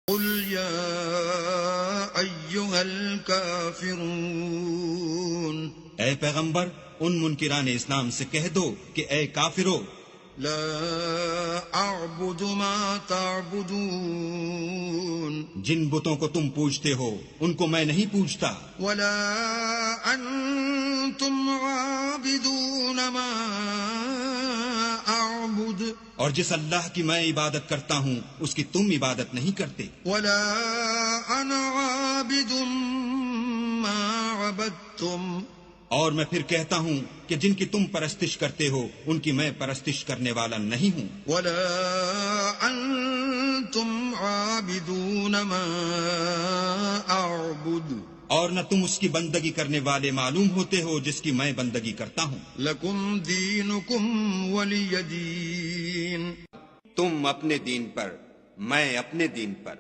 قل يا أيها الكافرون، اے پیغمبر ان منکران اسلام سے کہہ دو کہ اے کافرو، لا أعبد ما تعبدون، جن بتوں کو تم پوجتے ہو ان کو میں نہیں پوجتا، ولا أنتم عابدون ما أعبد، اور جس اللہ کی میں عبادت کرتا ہوں اس کی تم عبادت نہیں کرتے، ولا أنا عابد ما عبدتم، اور میں پھر کہتا ہوں کہ جن کی تم پرستش کرتے ہو ان کی میں پرستش کرنے والا نہیں ہوں، ولا أنتم عابدون ما أعبد، اور نہ تم اس کی بندگی کرنے والے معلوم ہوتے ہو جس کی میں بندگی کرتا ہوں۔ لکم دینکم ولی دین، تم اپنے دین پر، میں اپنے دین پر۔